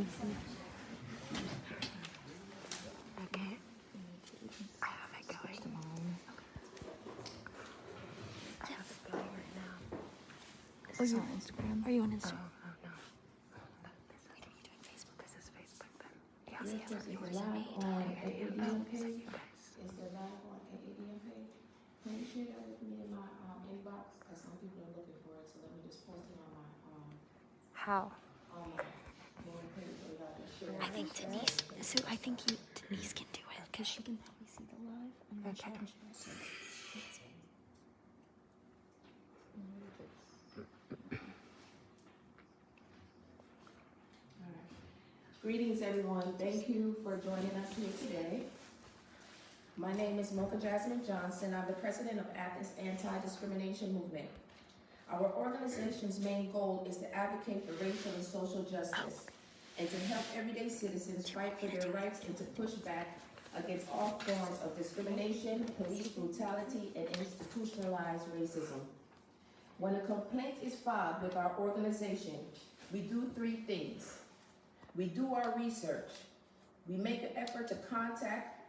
Okay. I have it going. I have it going right now. Is this on Instagram? Are you on Instagram? Oh no. Wait, are you doing Facebook? This is Facebook then. Yeah, see, Yes, viewers it's live me. on Oh, AADM so page. you guys. Is the live on AADM page? Can you share that with me in my inbox? Because some people are looking for it, so let me just post it on my How? main page so y'all can share. I think Denise. So I think Denise can do it because she can probably see the live and then she can share it too. Greetings, everyone. Thank you for joining us here today. My name is Mocha Jasmine Johnson. I'm the president of Athens Anti-Discrimination Movement. Our organization's main goal is to advocate for racial and social justice and to help everyday citizens fight for their rights and to push back against all forms of discrimination, police brutality, and institutionalized racism. When a complaint is filed with our organization, we do three things. We do our research. We make an effort to contact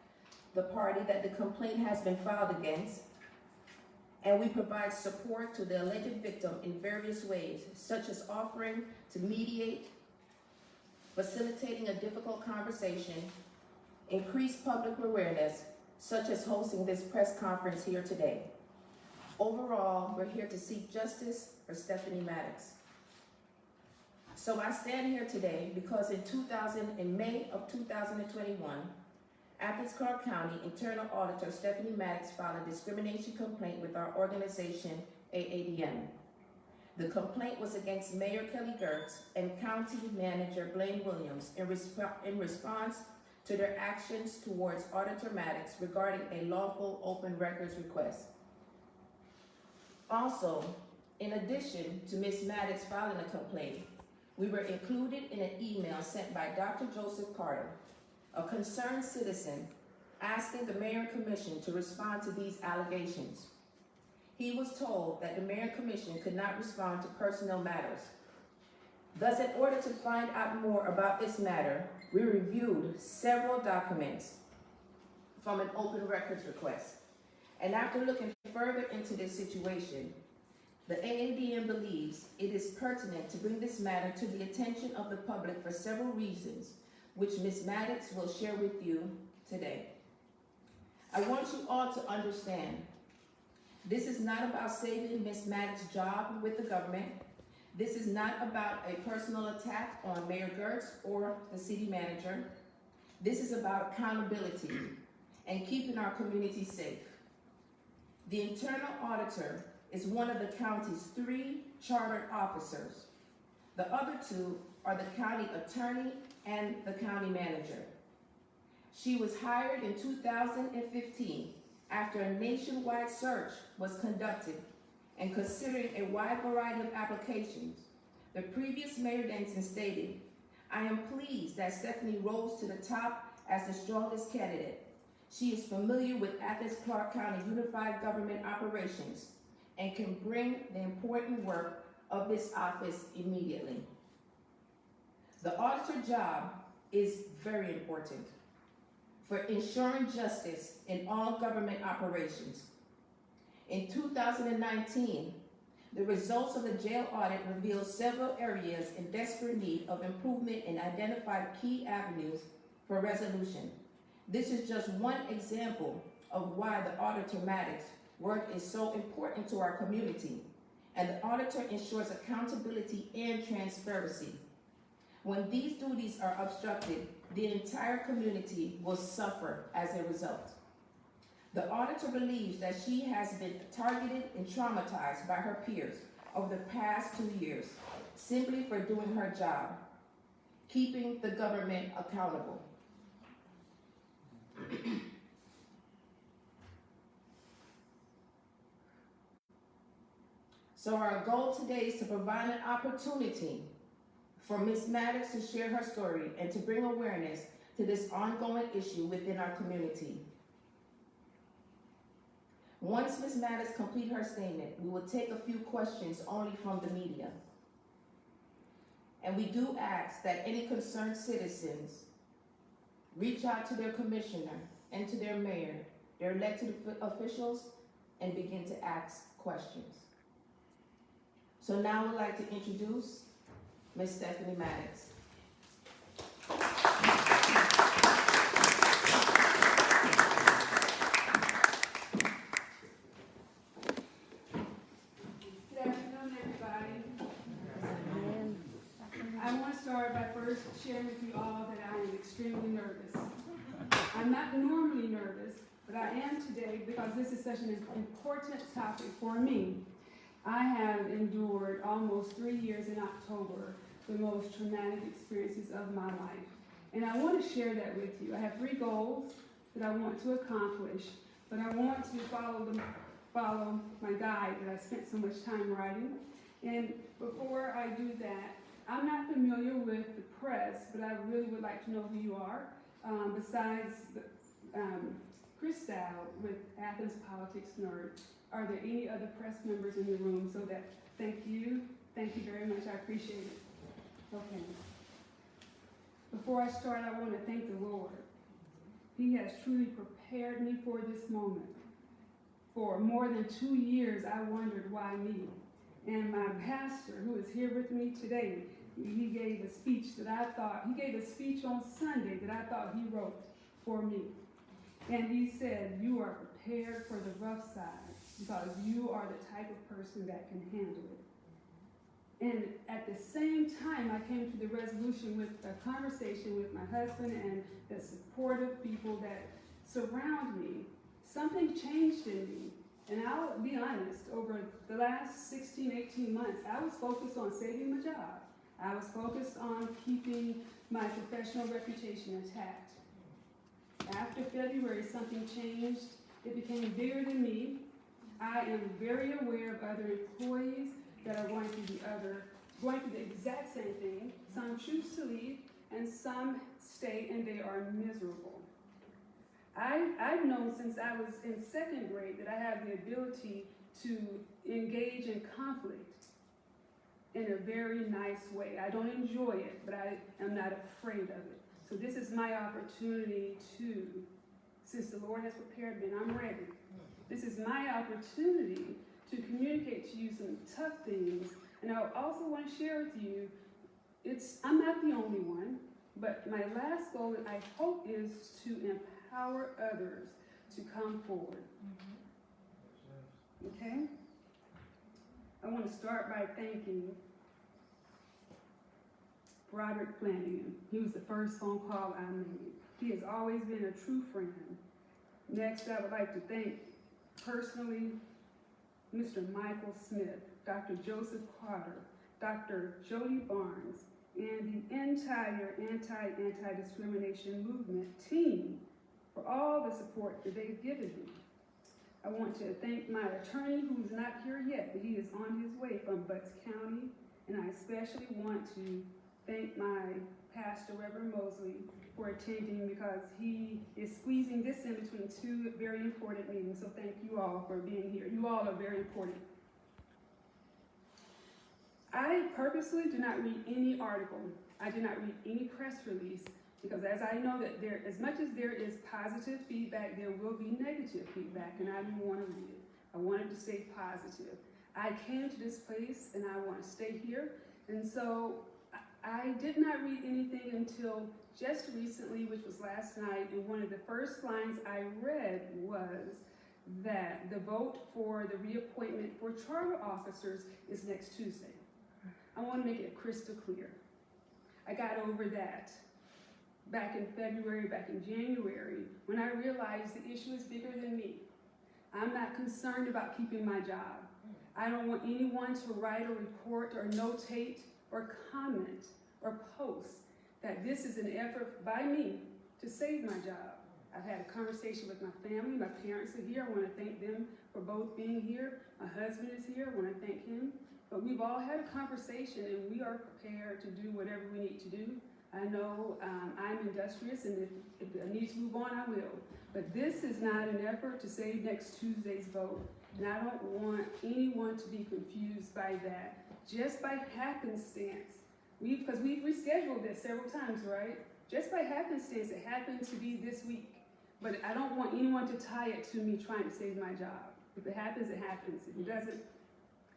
the party that the complaint has been filed against, and we provide support to the alleged victim in various ways, such as offering to mediate, facilitating a difficult conversation, increase public awareness, such as hosting this press conference here today. Overall, we're here to seek justice for Stephanie Maddox. So I stand here today because in May of 2021, Athens Clarke County Internal Auditor Stephanie Maddox filed a discrimination complaint with our organization, AADM. The complaint was against Mayor Kelly Gertz and County Manager Blaine Williams in response to their actions towards Auditor Maddox regarding a lawful open records request. Also, in addition to Ms. Maddox filing a complaint, we were included in an email sent by Dr. Joseph Carter, a concerned citizen, asking the Mayor and Commission to respond to these allegations. He was told that the Mayor and Commission could not respond to personnel matters. Thus, in order to find out more about this matter, we reviewed several documents from an open records request. And after looking further into this situation, the AADM believes it is pertinent to bring this matter to the attention of the public for several reasons, which Ms. Maddox will share with you today. I want you all to understand, this is not about saving Ms. Maddox's job with the government. This is not about a personal attack on Mayor Gertz or the city manager. This is about accountability and keeping our community safe. The internal auditor is one of the county's 3 chartered officers. The other 2 are the county attorney and the county manager. She was hired in 2015 after a nationwide search was conducted and considering a wide variety of applications. The previous Mayor Denson stated, "I am pleased that Stephanie rose to the top as the strongest candidate. She is familiar with Athens Clarke County Unified Government operations and can bring the important work of this office immediately." The auditor job is very important for ensuring justice in all government operations. In 2019, the results of the jail audit revealed several areas in desperate need of improvement and identified key avenues for resolution. This is just one example of why the Auditor Maddox work is so important to our community, and the auditor ensures accountability and transparency. When these duties are obstructed, the entire community will suffer as a result. The auditor believes that she has been targeted and traumatized by her peers over the past 2 years, simply for doing her job, keeping the government accountable. So our goal today is to provide an opportunity for Ms. Maddox to share her story and to bring awareness to this ongoing issue within our community. Once Ms. Maddox completes her statement, we will take a few questions only from the media. And we do ask that any concerned citizens reach out to their commissioner and to their mayor, their elected officials, and begin to ask questions. So now I'd like to introduce Ms. Stephanie Maddox. Good afternoon, everybody. I want to start by first sharing with you all that I am extremely nervous. I'm not normally nervous, but I am today because this is such an important topic for me. I have endured almost 3 years in October, the most traumatic experiences of my life. And I want to share that with you. I have 3 goals that I want to accomplish, but I want to follow my guide that I spent so much time writing. And before I do that, I'm not familiar with the press, but I really would like to know who you are. Besides Christal with Athens Politics Nerd, are there any other press members in the room? So that, thank you very much, I appreciate it. Okay. Before I start, I want to thank the Lord. He has truly prepared me for this moment. For more than 2 years, I wondered why me. And my pastor, who is here with me today, he gave a speech on Sunday that I thought he wrote for me. And he said, you are prepared for the rough side because you are the type of person that can handle it. And at the same time, I came to the resolution with a conversation with my husband and the supportive people that surround me. Something changed in me. And I'll be honest, over the last 16, 18 months, I was focused on saving my job. I was focused on keeping my professional reputation intact. After February, something changed. It became bigger than me. I am very aware of other employees that are going through the exact same thing. Some choose to leave, and some stay, and they are miserable. I've known since I was in 2nd grade that I have the ability to engage in conflict in a very nice way. I don't enjoy it, but I am not afraid of it. So this is my opportunity to, since the Lord has prepared me and I'm ready, this is my opportunity to communicate to you some tough things. And I also want to share with you, I'm not the only one, but my last goal, I hope, is to empower others to come forward. Okay? I want to start by thanking Roderick Flanagan. He was the first phone call I made. He has always been a true friend. Next, I would like to thank personally Mr. Michael Smith, Dr. Joseph Carter, Dr. Jody Barnes, and the entire Anti-Discrimination movement team for all the support that they've given me. I want to thank my attorney, who's not here yet, but he is on his way from Butts County. And I especially want to thank my pastor, Reverend Mosley, for attending because he is squeezing this in between 2 very important meetings. So thank you all for being here. You all are very important. I purposely do not read any article. I do not read any press release because as I know that as much as there is positive feedback, there will be negative feedback, and I didn't want to read it. I wanted to stay positive. I came to this place and I want to stay here, and so I did not read anything until just recently, which was last night, and one of the first lines I read was that the vote for the reappointment for charter officers is next Tuesday. I want to make it crystal clear. I got over that back in February, back in January, when I realized the issue is bigger than me. I'm not concerned about keeping my job. I don't want anyone to write or report or notate or comment or post that this is an effort by me to save my job. I've had a conversation with my family. My parents are here. I want to thank them for both being here. My husband is here. I want to thank him. But we've all had a conversation, and we are prepared to do whatever we need to do. I know I'm industrious, and if I need to move on, I will. But this is not an effort to save next Tuesday's vote, and I don't want anyone to be confused by that. Just by happenstance, Because we've rescheduled this several times, right? Just by happenstance, it happened to be this week. But I don't want anyone to tie it to me trying to save my job. If it happens, it happens. If it doesn't,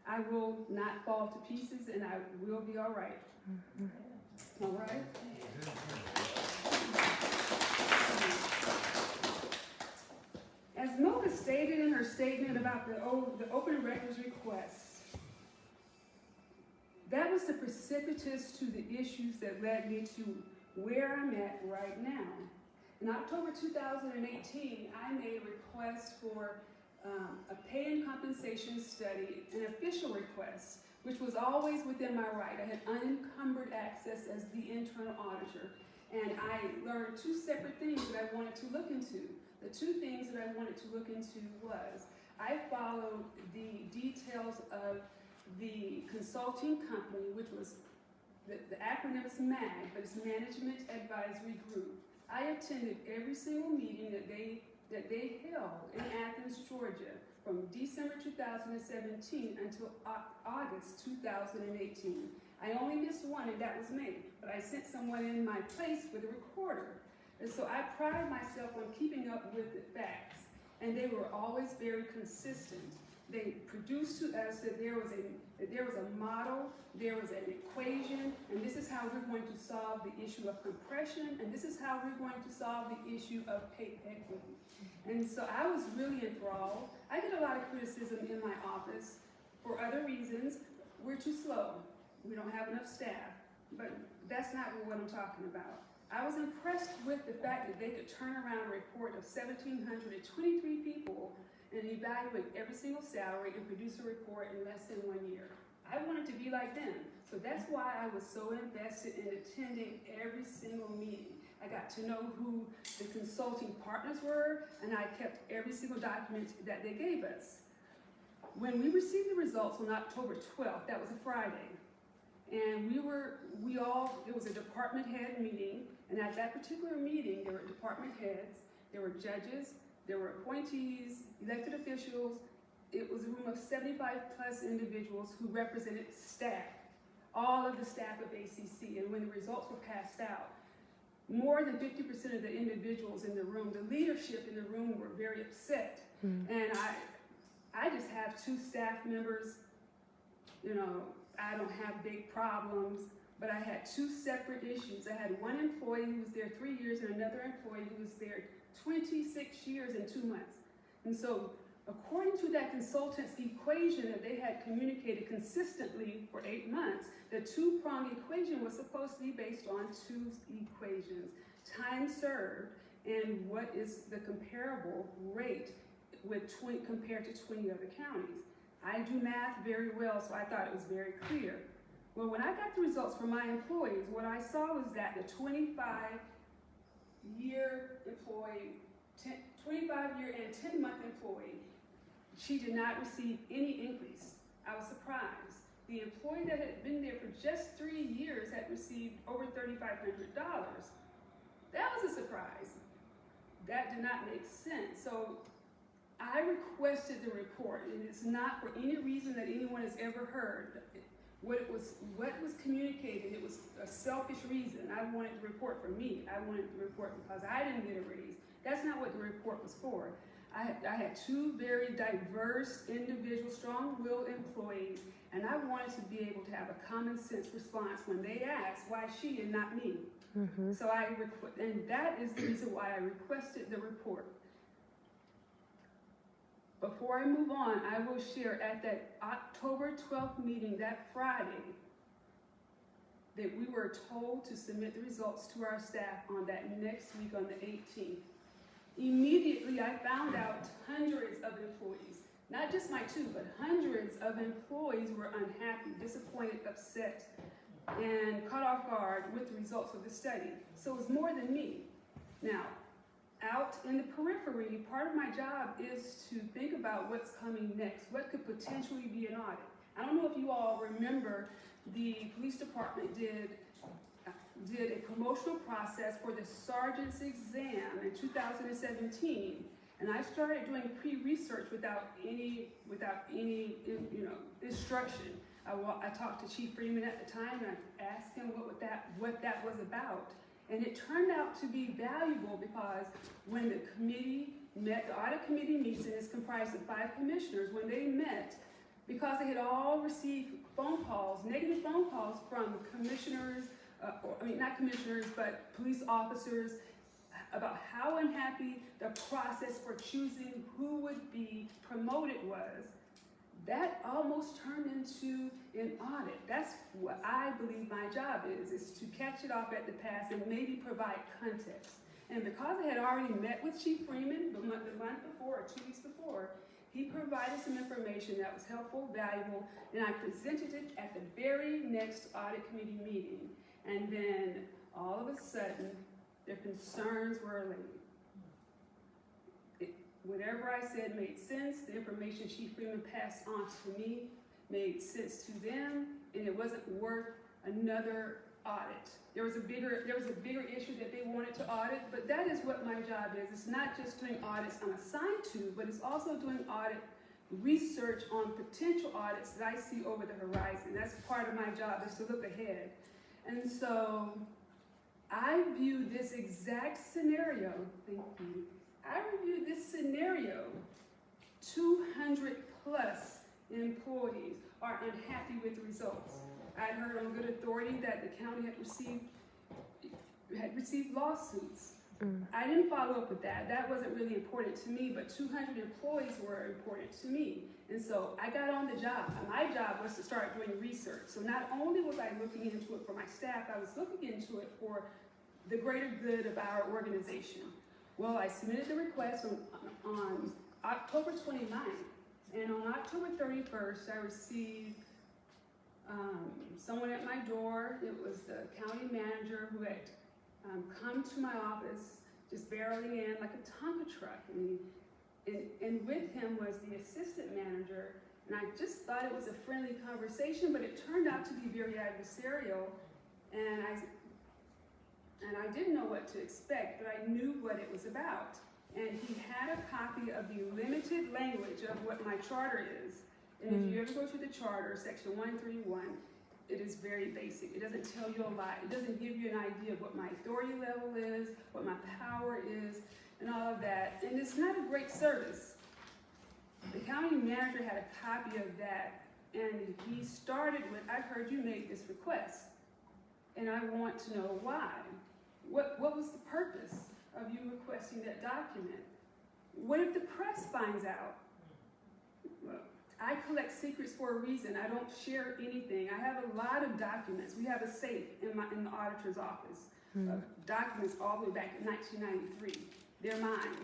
I will not fall to pieces and I will be all right. All right? As Nova stated in her statement about the open records request, that was the precipitous to the issues that led me to where I'm at right now. In October 2018, I made a request for a pay and compensation study, an official request, which was always within my right. I had unencumbered access as the internal auditor, and I learned two separate things that I wanted to look into. The two things that I wanted to look into was, I followed the details of the consulting company, which was, the acronym is MAG, but it's Management Advisory Group. I attended every single meeting that they held in Athens, Georgia, from December 2017 until August 2018. I only missed one, and that was me, but I sent someone in my place with a recorder. And so I pride myself on keeping up with the facts, and they were always very consistent. They produced to us that there was a model, there was an equation, and this is how we're going to solve the issue of compression, and this is how we're going to solve the issue of pay equity. And so I was really enthralled. I get a lot of criticism in my office for other reasons. We're too slow. We don't have enough staff. But that's not what I'm talking about. I was impressed with the fact that they could turn around a report of 1,723 people and evaluate every single salary and produce a report in less than 1 year. I wanted to be like them. So that's why I was so invested in attending every single meeting. I got to know who the consulting partners were, and I kept every single document that they gave us. When we received the results on October 12th, that was a Friday, and it was a department head meeting, and at that particular meeting, there were department heads, there were judges, there were appointees, elected officials. It was a room of 75 plus individuals who represented staff, all of the staff of ACC, and when the results were passed out, more than 50% of the individuals in the room, the leadership in the room, were very upset. And I just have two staff members, you know, I don't have big problems, but I had two separate issues. I had one employee who was there 3 years and another employee who was there 26 years and 2 months. And so, according to that consultant's equation that they had communicated consistently for 8 months, the two-pronged equation was supposed to be based on two equations: time served and what is the comparable rate compared to 20 other counties. I do math very well, so I thought it was very clear. Well, when I got the results from my employees, what I saw was that the 25-year employee, 25-year and 10-month employee, she did not receive any increase. I was surprised. The employee that had been there for just 3 years had received over $3,500. That was a surprise. That did not make sense. So I requested the report, and it's not for any reason that anyone has ever heard. What was communicated, it was a selfish reason. I wanted the report for me. I wanted the report because I didn't get a raise. That's not what the report was for. I had two very diverse, individual, strong-willed employees, and I wanted to be able to have a common sense response when they asked why she and not me. So and that is the reason why I requested the report. Before I move on, I will share at that October 12th meeting, that Friday, that we were told to submit the results to our staff on that next week on the 18th. Immediately, I found out hundreds of employees, not just my two, but hundreds of employees were unhappy, disappointed, upset, and caught off guard with the results of the study. So it was more than me. Now, out in the periphery, part of my job is to think about what's coming next, what could potentially be an audit. I don't know if you all remember, the police department did a promotional process for the sergeant's exam in 2017, and I started doing pre-research without any instruction. I talked to Chief Freeman at the time, and I asked him what that was about. And it turned out to be valuable because when the committee met, the audit committee meets, and it's comprised of 5 commissioners, when they met, because they had all received phone calls, negative phone calls from commissioners, not commissioners, but police officers, about how unhappy the process for choosing who would be promoted was, that almost turned into an audit. That's what I believe my job is to catch it off at the pass and maybe provide context. And because I had already met with Chief Freeman the month before, or 2 weeks before, he provided some information that was helpful, valuable, and I presented it at the very next audit committee meeting. And then all of a sudden, their concerns were allayed. Whatever I said made sense. The information Chief Freeman passed on to me made sense to them, and it wasn't worth another audit. There was a bigger issue that they wanted to audit, but that is what my job is. It's not just doing audits I'm assigned to, but it's also doing audit research on potential audits that I see over the horizon. That's part of my job, is to look ahead. And so I view this exact scenario, thank you. I reviewed this scenario. 200 plus employees are unhappy with the results. I heard on good authority that the county had received lawsuits. I didn't follow up with that. That wasn't really important to me, but 200 employees were important to me. And so I got on the job. My job was to start doing research. So not only was I looking into it for my staff, I was looking into it for the greater good of our organization. Well, I submitted the request on October 29th, and on October 31st, I received someone at my door. It was the county manager who had come to my office, just barreling in like a Tonka truck, and with him was the assistant manager, and I just thought it was a friendly conversation, but it turned out to be very adversarial, and I didn't know what to expect, but I knew what it was about. And he had a copy of the limited language of what my charter is. And if you ever go to the charter, section 131, it is very basic. It doesn't tell you a lot. It doesn't give you an idea of what my authority level is, what my power is, and all of that. And it's not a great service. The county manager had a copy of that, and he started with, I heard you make this request, and I want to know why. What was the purpose of you requesting that document? What if the press finds out? Well, I collect secrets for a reason. I don't share anything. I have a lot of documents. We have a safe in the auditor's office of documents all the way back in 1993. They're mine.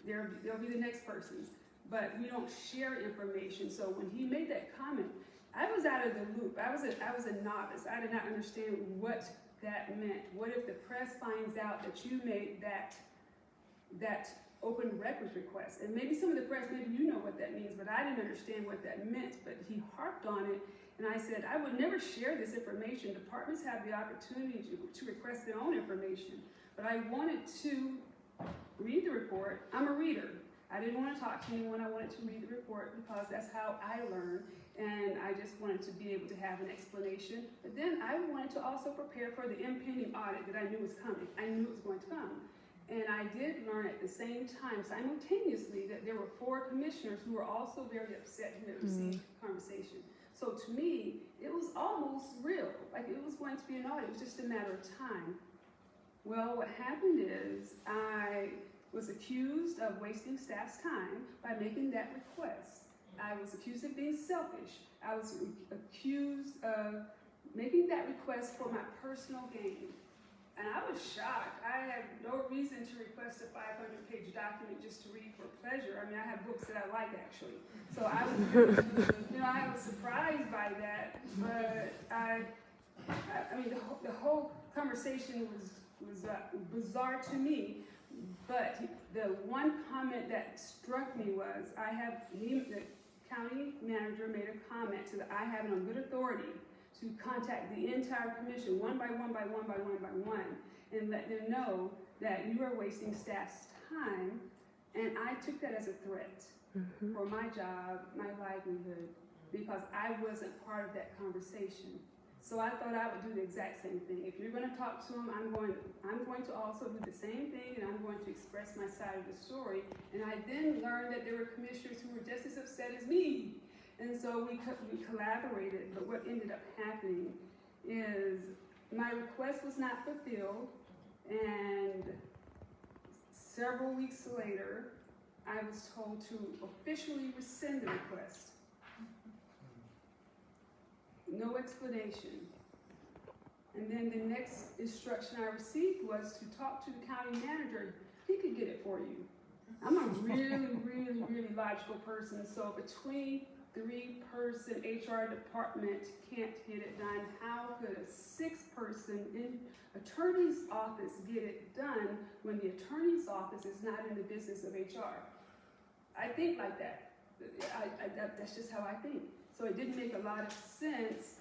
They'll be the next person's. But we don't share information. So when he made that comment, I was out of the loop. I was a novice. I did not understand what that meant. What if the press finds out that you made that open records request? And maybe some of the press, maybe you know what that means, but I didn't understand what that meant. But he harped on it, and I said, I would never share this information. Departments have the opportunity to request their own information. But I wanted to read the report. I'm a reader. I didn't want to talk to anyone. I wanted to read the report because that's how I learn. And I just wanted to be able to have an explanation. But then I wanted to also prepare for the impending audit that I knew was coming. I knew it was going to come. And I did learn at the same time, simultaneously, that there were 4 commissioners who were also very upset who had received conversation. So to me, it was almost real. Like it was going to be an audit. It was just a matter of time. Well, what happened is I was accused of wasting staff's time by making that request. I was accused of being selfish. I was accused of making that request for my personal gain. And I was shocked. I had no reason to request a 500-page document just to read for pleasure. I mean, I have books that I like, actually. So I was, I was surprised by that. But I mean, the whole conversation was bizarre to me. But the one comment that struck me was, the county manager made a comment to I have it on good authority to contact the entire commission one by one, and let them know that you are wasting staff's time. And I took that as a threat for my job, my livelihood. because I wasn't part of that conversation. So I thought I would do the exact same thing. If you're going to talk to them, I'm going to also do the same thing, and I'm going to express my side of the story. And I then learned that there were commissioners who were just as upset as me. And so we collaborated, but what ended up happening is my request was not fulfilled, and several weeks later, I was told to officially rescind the request. No explanation. And then the next instruction I received was to talk to the county manager. He could get it for you. I'm a really logical person, so between 3-person HR department can't get it done. How could a 6-person attorney's office get it done when the attorney's office is not in the business of HR? I think like that. That's just how I think. So it didn't make a lot of sense,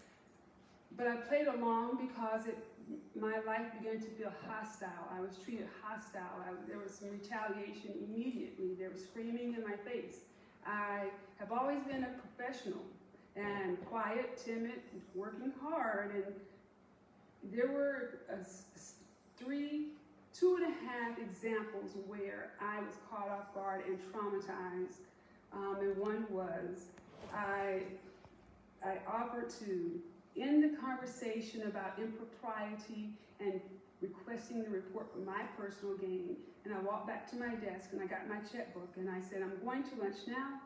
but I played along because my life began to feel hostile. I was treated hostile. There was some retaliation immediately. They were screaming in my face. I have always been a professional and quiet, timid, working hard, and there were 2.5 examples where I was caught off guard and traumatized. And one was I offered to end the conversation about impropriety and requesting the report for my personal gain. And I walked back to my desk and I got my checkbook and I said, I'm going to lunch now.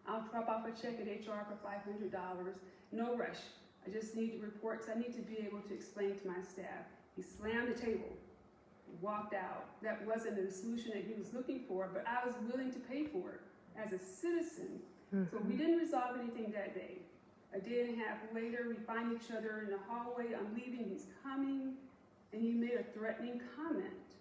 I'll drop off a check at HR for $500. No rush. I just need the reports. I need to be able to explain to my staff. He slammed the table, walked out. That wasn't the solution that he was looking for, but I was willing to pay for it as a citizen. So we didn't resolve anything that day. A day and a half later, we find each other in the hallway. I'm leaving, he's coming, and he made a threatening comment.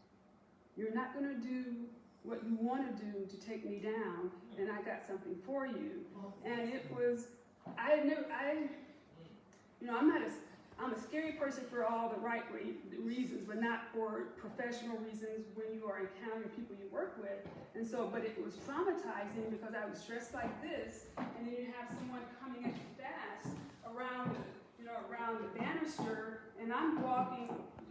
You're not gonna do what you wanna do to take me down, and I got something for you. And it was, I'm a scary person for all the right reasons, but not for professional reasons when you are encountering people you work with. And so, but it was traumatizing because I was dressed like this, and then you have someone coming at you fast around the banister, and I'm walking,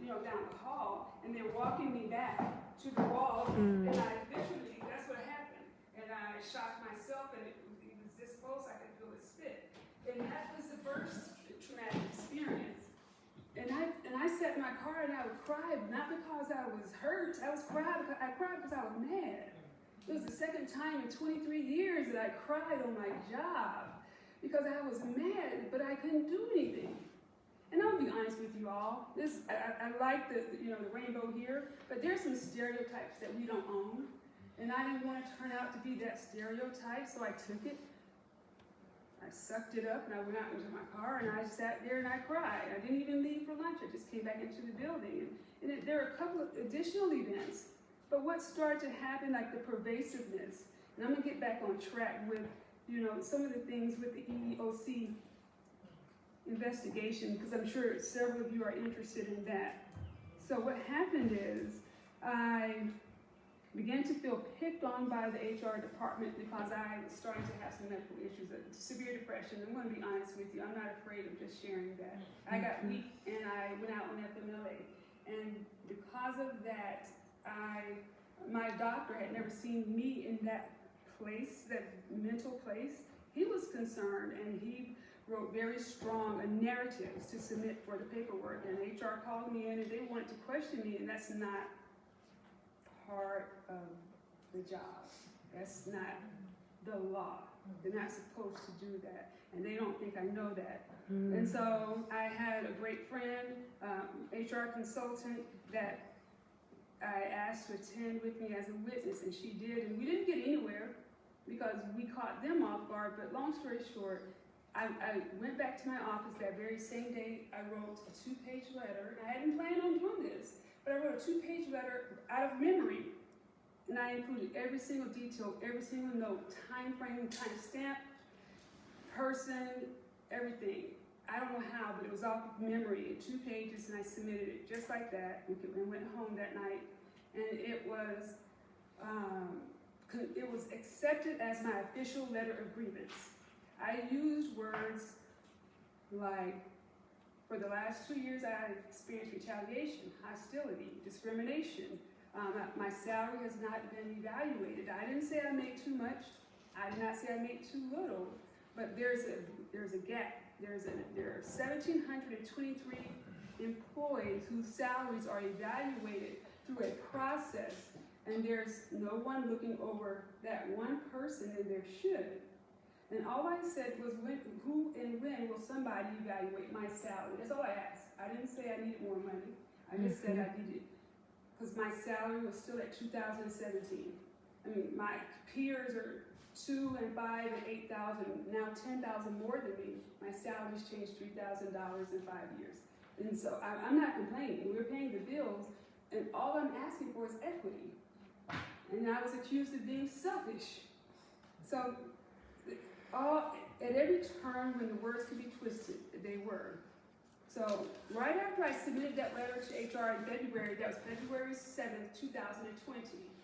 down the hall, and they're walking me back to the wall, and that's what happened. And I shocked myself, and it was this close, I could feel it spit. And that was the first traumatic experience. And I sat in my car and I would cry, not because I was hurt. I cried because I was mad. It was the second time in 23 years that I cried on my job because I was mad, but I couldn't do anything. And I'll be honest with you all. I like the rainbow here, but there's some stereotypes that we don't own, and I didn't want to turn out to be that stereotype, so I took it. I sucked it up and I went out into my car and I sat there and I cried. I didn't even leave for lunch. I just came back into the building. And there are a couple of additional events. But what started to happen, like the pervasiveness, and I'm gonna get back on track with, some of the things with the EEOC investigation, because I'm sure several of you are interested in that. So what happened is I began to feel picked on by the HR department because I was starting to have some medical issues, severe depression. I'm going to be honest with you. I'm not afraid of just sharing that. I got weak and I went out on FMLA. And because of that, my doctor had never seen me in that place, that mental place. He was concerned and he wrote very strong narratives to submit for the paperwork. And HR called me in and they wanted to question me, and that's not part of the job. That's not the law. They're not supposed to do that, and they don't think I know that. And so I had a great friend, HR consultant, that I asked to attend with me as a witness, and she did, and we didn't get anywhere because we caught them off guard. But long story short, I went back to my office that very same day. I wrote a 2-page letter, and I hadn't planned on doing this. But I wrote a 2-page letter out of memory, and I included every single detail, every single note, time frame, time stamp, person, everything. I don't know how, but it was off of memory in 2 pages, and I submitted it just like that. And went home that night, and it was accepted as my official letter of grievance. I used words like, for the last 2 years, I experienced retaliation, hostility, discrimination. My salary has not been evaluated. I didn't say I made too much. I did not say I made too little. But there's a gap. There are 1,723 employees whose salaries are evaluated through a process, and there's no one looking over that one person, and there should. And all I said was, who and when will somebody evaluate my salary? That's all I asked. I didn't say I needed more money. I just said I needed, because my salary was still at 2017. I mean, my peers are 2 and 5 and 8,000, now 10,000 more than me. My salary's changed $3,000 in 5 years. And so I'm not complaining. We're paying the bills, and all I'm asking for is equity. And I was accused of being selfish. So at every turn when the words could be twisted, they were. So right after I submitted that letter to HR in February, that was February 7th, 2020,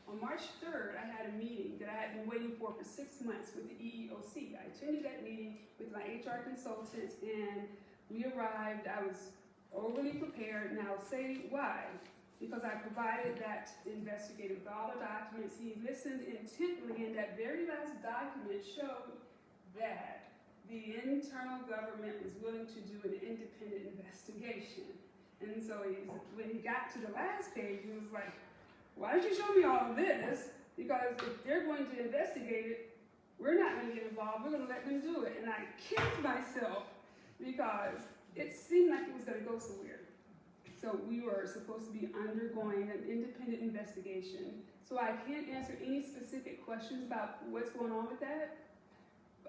on March 3rd, I had a meeting that I had been waiting for 6 months with the EEOC. I attended that meeting with my HR consultant, and we arrived. I was overly prepared, and I'll say why. Because I provided that investigator with all the documents. He listened intently, and that very last document showed that the internal government was willing to do an independent investigation. And so when he got to the last page, he was like, why don't you show me all of this? Because if they're going to investigate it, we're not going to get involved. We're going to let them do it. And I kicked myself because it seemed like it was going to go somewhere. So we were supposed to be undergoing an independent investigation. So I can't answer any specific questions about what's going on with that.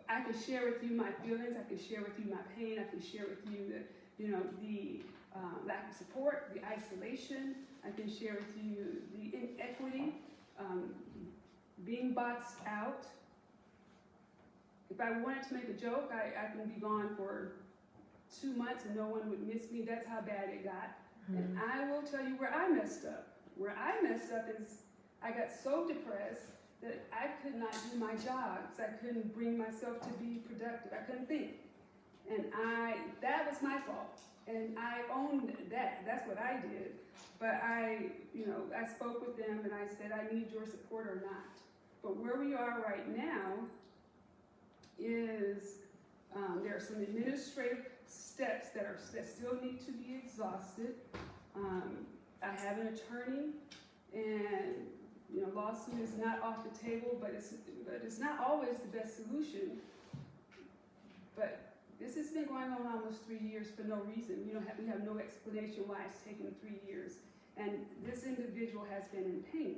I can share with you my feelings. I can share with you my pain. I can share with you the lack of support, the isolation. I can share with you the inequity, being boxed out. If I wanted to make a joke, I can be gone for 2 months and no one would miss me. That's how bad it got. And I will tell you where I messed up. Where I messed up is I got so depressed that I could not do my job because I couldn't bring myself to be productive. I couldn't think. And that was my fault. And I owned that. That's what I did. But I spoke with them and I said, I need your support or not. But where we are right now is there are some administrative steps that still need to be exhausted. I have an attorney, and lawsuit is not off the table, but it's not always the best solution. But this has been going on almost 3 years for no reason. We have no explanation why it's taken 3 years, and this individual has been in pain.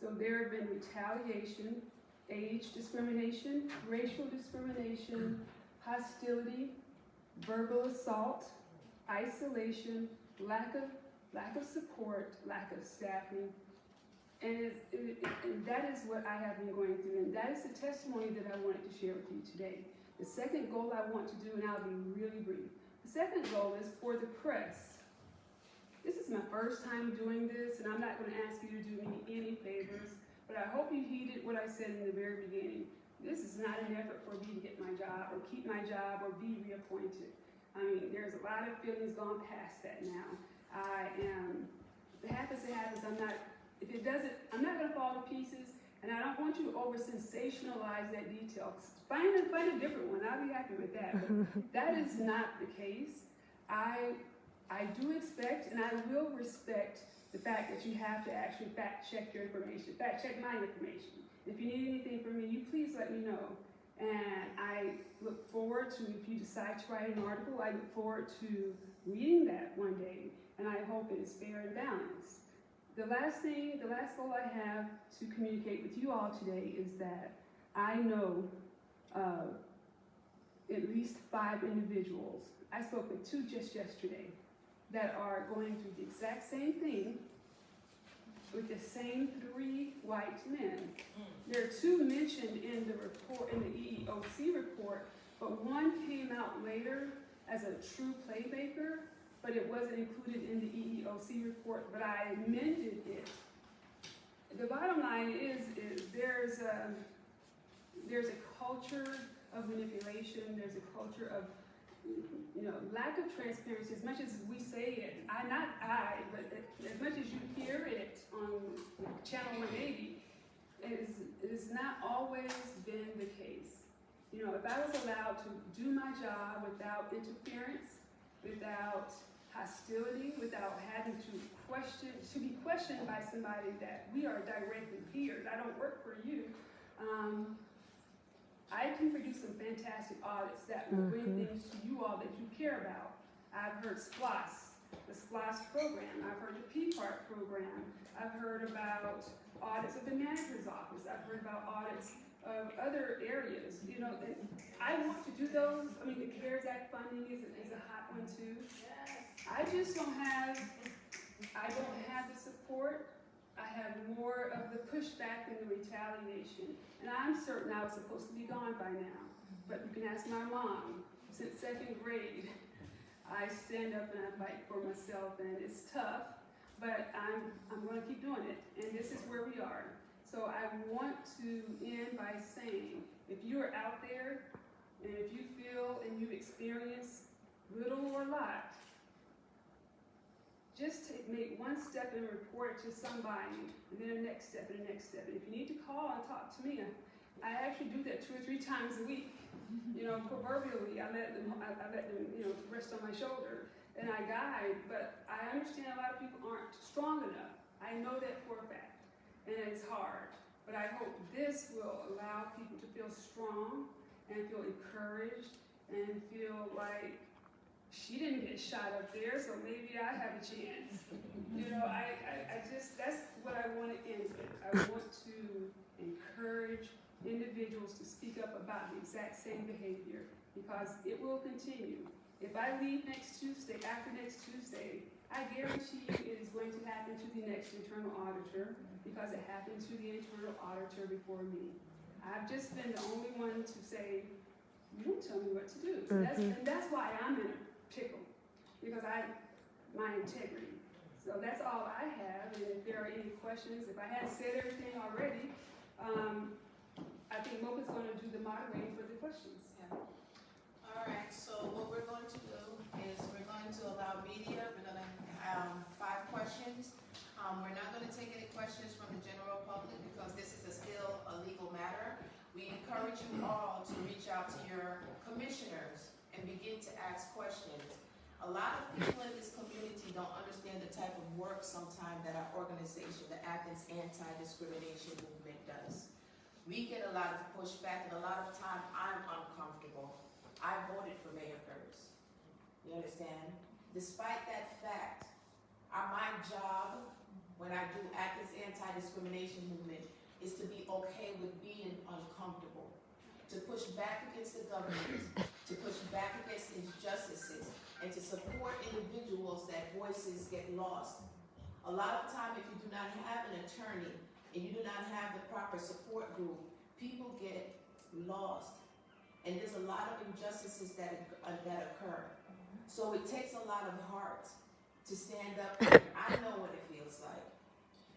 So there have been retaliation, age discrimination, racial discrimination, hostility, verbal assault, isolation, lack of support, lack of staffing, and that is what I have been going through, and that is the testimony that I wanted to share with you today. The second goal I want to do, and I'll be really brief, the second goal is for the press. This is my first time doing this, and I'm not going to ask you to do me any favors, but I hope you heeded what I said in the very beginning. This is not an effort for me to get my job or keep my job or be reappointed. I mean, there's a lot of feelings gone past that now. If it happens, it happens. If it doesn't, I'm not going to fall to pieces, and I don't want you to over-sensationalize that detail. Find a different one. I'll be happy with that. But that is not the case. I do expect, and I will respect the fact that you have to actually fact-check your information, fact-check my information. If you need anything from me, you please let me know. And I look forward to, if you decide to write an article, I look forward to reading that one day, and I hope it is fair and balanced. The last goal I have to communicate with you all today is that I know at least 5 individuals, I spoke with 2 just yesterday, that are going through the exact same thing with the same 3 white men. There are 2 mentioned in the report, in the EEOC report, but one came out later as a true playmaker, but it wasn't included in the EEOC report, but I amended it. The bottom line is there's there's a culture of manipulation, there's a culture of, lack of transparency. As much as we say it, but as much as you hear it on Channel 180, it has not always been the case. If I was allowed to do my job without interference, without hostility, without having to be questioned by somebody that we are directly peers, I don't work for you, I can produce some fantastic audits that will bring things to you all that you care about. I've heard SPLOS, the SPLOS program. I've heard the PPART program. I've heard about audits of the manager's office. I've heard about audits of other areas. I want to do those. I mean, the CARES Act funding is a hot one too. I just don't have the support. I have more of the pushback and the retaliation. And I'm certain I was supposed to be gone by now. But you can ask my mom. Since 2nd grade, I stand up and I fight for myself, and it's tough, but I'm going to keep doing it. And this is where we are. So I want to end by saying, if you are out there, and if you feel and you experience little or lot, just make one step and report it to somebody, and then the next step and the next step. And if you need to call and talk to me, I actually do that 2 or 3 times a week. Proverbially, I let them, rest on my shoulder, and I guide. But I understand a lot of people aren't strong enough. I know that for a fact, and it's hard. But I hope this will allow people to feel strong and feel encouraged and feel like, she didn't get shot up there, so maybe I have a chance. I just, that's what I want to end with. I want to encourage individuals to speak up about the exact same behavior, because it will continue. If I leave next Tuesday, after next Tuesday, I guarantee you it is going to happen to the next internal auditor, because it happened to the internal auditor before me. I've just been the only one to say, you don't tell me what to do. And that's why I'm in a pickle, because my integrity. So that's all I have, and if there are any questions, if I hadn't said everything already, I think Mocha's going to do the moderating for the questions. Yeah. All right, so what we're going to do is we're going to allow media. We're going to have 5 questions. We're not going to take any questions from the general public, because this is still a legal matter. We encourage you all to reach out to your commissioners and begin to ask questions. A lot of people in this community don't understand the type of work sometimes that our organization, the Athens Anti-Discrimination Movement, does. We get a lot of pushback, and a lot of time I'm uncomfortable. I voted for Mayor Curtis. You understand? Despite that fact, my job when I do Athens Anti-Discrimination Movement is to be okay with being uncomfortable, to push back against the government, to push back against injustices, and to support individuals that voices get lost. A lot of time, if you do not have an attorney and you do not have the proper support group, people get lost. And there's a lot of injustices that occur. So it takes a lot of heart to stand up. I know what it feels like.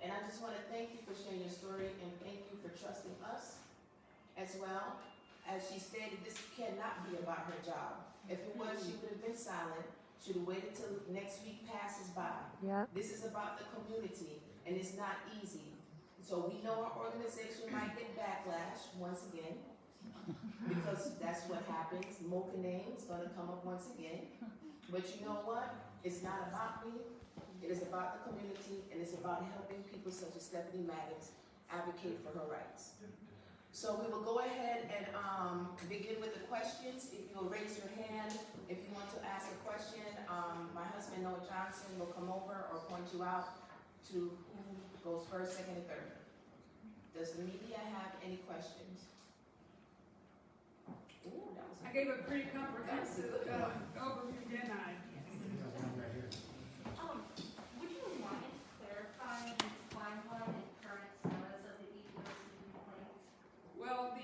And I just want to thank you for sharing your story, and thank you for trusting us as well. As she stated, this cannot be about her job. If it was, she would have been silent. She would have waited till next week passes by. Yep. This is about the community, and it's not easy. So we know our organization might get backlash once again, because that's what happens. Mocha name is going to come up once again. But you know what? It's not about me. It is about the community, and it's about helping people such as Stephanie Maddox advocate for her rights. So we will go ahead and begin with the questions. If you'll raise your hand, if you want to ask a question, my husband, Noah Johnson, will come over or point you out to who goes first, second, and third. Does the media have any questions? Ooh, that was I gave a pretty comprehensive overview, didn't I? Would you mind clarifying the timeline and current status of the EEOC complaint? Well,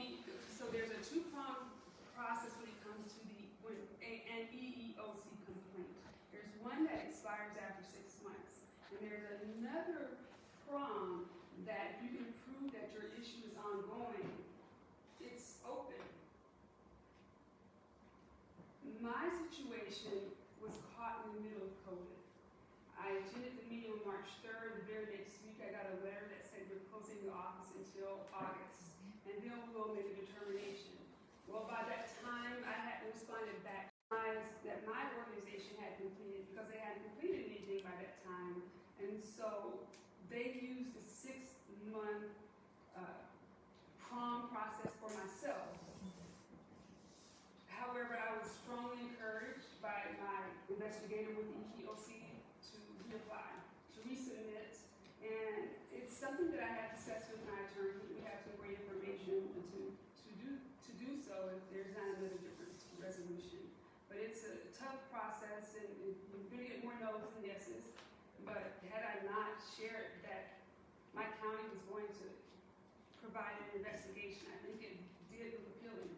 so there's a 2-pronged process when it comes to an EEOC complaint. There's one that expires after 6 months, and there's another prong that if you can prove that your issue is ongoing, it's My situation was caught in the middle of COVID. I attended the meeting on March 3rd. The very next week, I got a letter that said we're closing the office until August, and then we'll make a determination. Well, by that time, I hadn't responded back that my organization had completed, because they hadn't completed anything by that time, and so they used the 6-month prom process for myself. However, I was strongly encouraged by my investigator with EEOC to reapply, to resubmit, and it's something that I had discussed with my attorney. We have some great information to do so if there's not another different resolution. But it's a tough process, and you're going to get more no's than yeses. But had I not shared that my county was going to provide an investigation, I think it did look appealing.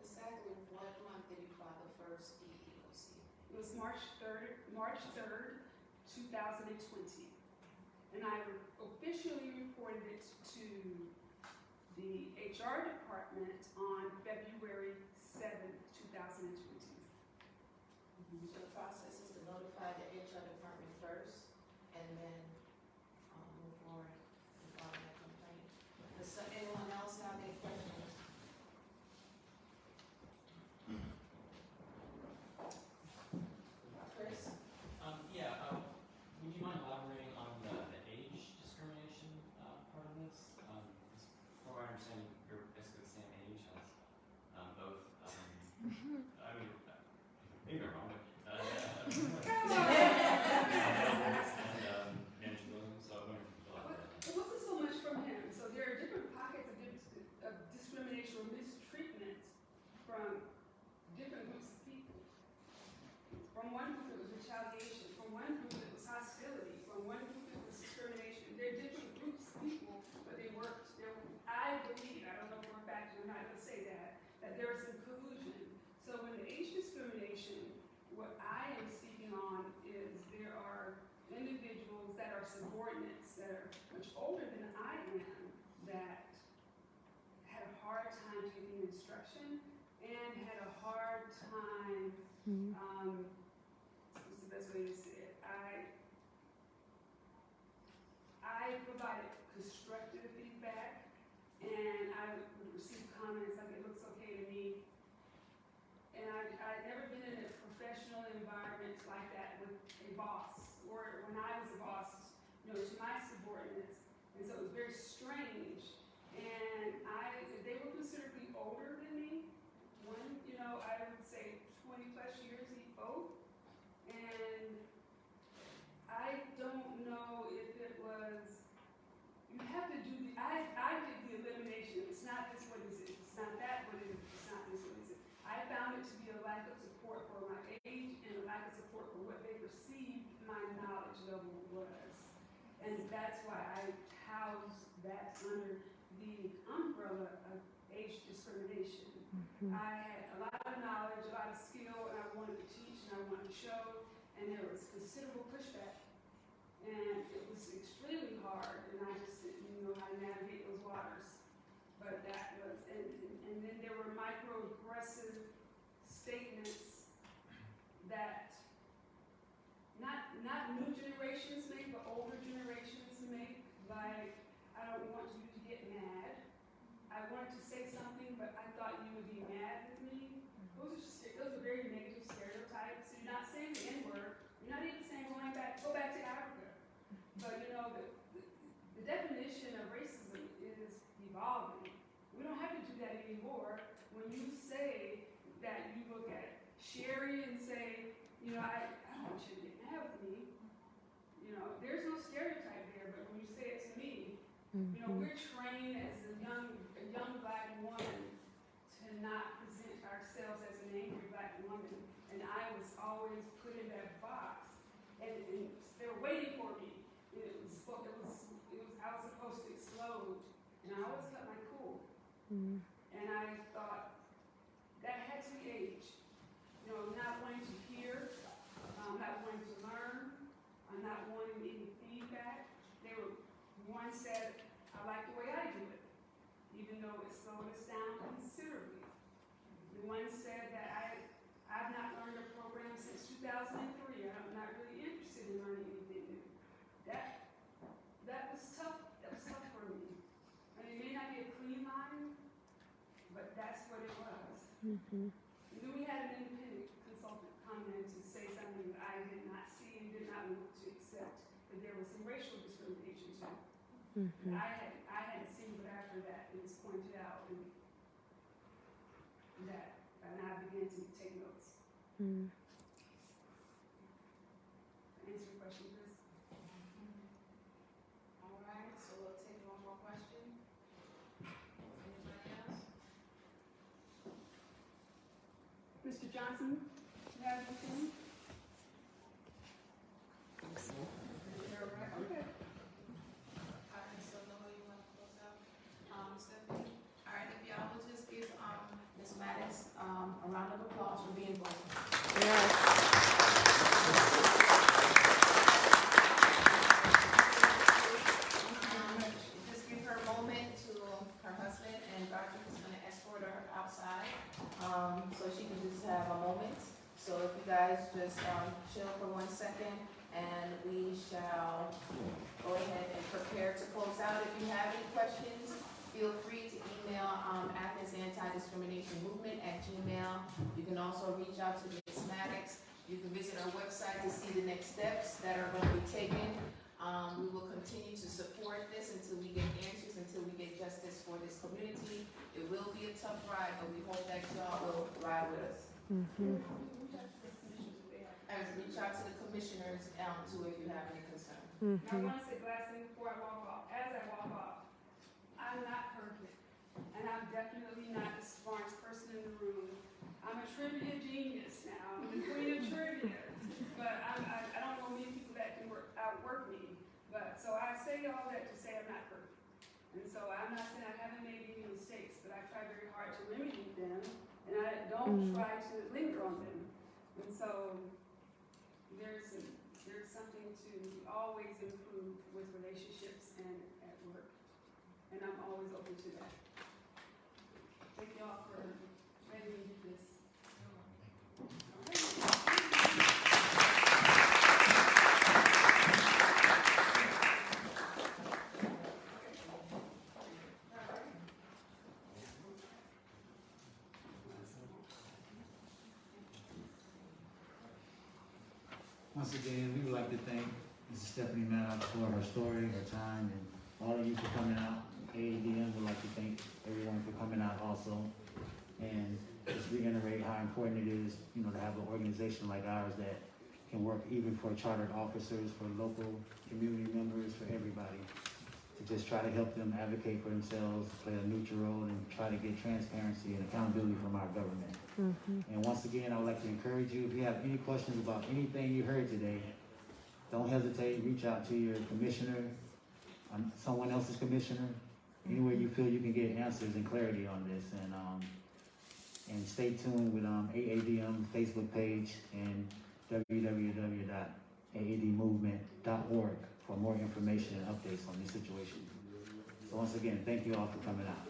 Exactly what month did you file the first EEOC? It was March 3rd, 2020. And I officially reported it to the HR department on February 7th, 2020. So the process is to notify the HR department first, and then move forward and file that complaint. Does anyone else have any questions? Chris? Would you mind elaborating on the age discrimination part of this? From my understanding, you're basically the same age as both. I mean, maybe I'm wrong, but and Angela. So I wonder if you could elaborate. It wasn't so much from him. So there are different pockets of discrimination or mistreatment from different groups of people. From one group it was retaliation, from one group it was hostility, from one group it was discrimination. They're different groups of people, but they worked. I believe, I don't know for a fact, I'm not going to say that there is some collusion. So when the age discrimination, what I am speaking on is there are individuals that are subordinates that are much older than I am that had a hard time taking instruction and had a hard time, what's the best way to say it? I provided constructive feedback, and I would receive comments like, it looks okay to me. And I'd never been in a professional environment like that with a boss, or when I was a boss, to my subordinates. And so it was very strange. And they were considerably older than me. One, I would say 20 plus years both. And I don't know if it was, you have to do I did the elimination. It's not this, what is it? It's not that, what is it? It's not this, what is it? I found it to be a lack of support for my age and a lack of support for what they perceived my knowledge level was. And that's why I house that under the umbrella of age discrimination. I had a lot of knowledge, a lot of skill, and I wanted to teach and I wanted to show, and there was considerable pushback. And it was extremely hard, and I just didn't know how to navigate those waters. But that was, and then there were microaggressive statements that not new generations make, but older generations make, like, I don't want you to get mad. I wanted to say something, but I thought you would be mad with me. Those are very negative stereotypes. You're not saying the N-word. You're not even saying go back to Africa. But the definition of racism is evolving. We don't have to do that anymore. When you say that, you look at Sherry and say, I don't want you to get mad with me. There's no stereotype there, but when you say it to me, we're trained as a young black woman to not present ourselves as an angry black woman. And I was always put in that box. And they were waiting for me. I was supposed to explode, and I always kept my cool. And I thought that had to be age. Not wanting to hear, not wanting to learn, not wanting any feedback. One said, I like the way I do it, even though it slowed us down considerably. The one said that I've not learned a program since 2003, and I'm not really interested in learning anything new. That was tough. That was tough for me. I mean, it may not be a clean line, but that's what it was. Mm-hmm. And then we had an independent consultant come in to say something that I did not see and did not want to accept, that there was some racial discrimination too. Mm-hmm. I hadn't seen, but after that, it was pointed out, and I began to take notes. Mm. Answer your question, Chris? All right, so we'll take one more question. Anybody else? Mr. Johnson, you have anything? Okay. Alright, so Noah, you want to close out? Stephanie? Alright, if y'all will just give, Ms. Maddox, a round of applause for being bold. Just give her a moment to her husband, and Dr. is gonna escort her outside, so she can just have a moment. So if you guys just, chill for 1 second, and we shall go ahead and prepare to close out. If you have any questions, feel free to email, Athens Anti-Discrimination Movement @gmail. You can also reach out to Ms. Maddox. You can visit our website to see the next steps that are going to be taken. We will continue to support this until we get answers, until we get justice for this community. It will be a tough ride, but we hope that y'all will ride with us. Mm-hmm. And reach out to the commissioners, too, if you have any concern. Now, I Mm-hmm. want to say the last thing before I walk off. As I walk off, I'm not perfect, and I'm definitely not the smartest person in the room. I'm a trivia genius now. I'm the queen of trivia, but I don't know many people that can outwork me. But so I say all that to say I'm not perfect, and so I'm not saying I haven't made any mistakes, but I try very hard to remedy them, and I don't try to linger on them. And so there's something to always improve with relationships and at work, and I'm always open to that. Thank y'all for letting me do this. Once again, we would like to thank Mrs. Stephanie Maddox for her story, her time, and all of you for coming out. AADM would like to thank everyone for coming out also. And just reiterate how important it is, to have an organization like ours that can work even for chartered officers, for local community members, for everybody. To just try to help them advocate for themselves, play a neutral role, and try to get transparency and accountability from our government. Mm-hmm. And once again, I would like to encourage you, if you have any questions about anything you heard today, don't hesitate, reach out to your commissioner, someone else's commissioner, anywhere you feel you can get answers and clarity on this. And stay tuned with AADM Facebook page and www.aadmovement.org for more information and updates on this situation. So once again, thank you all for coming out.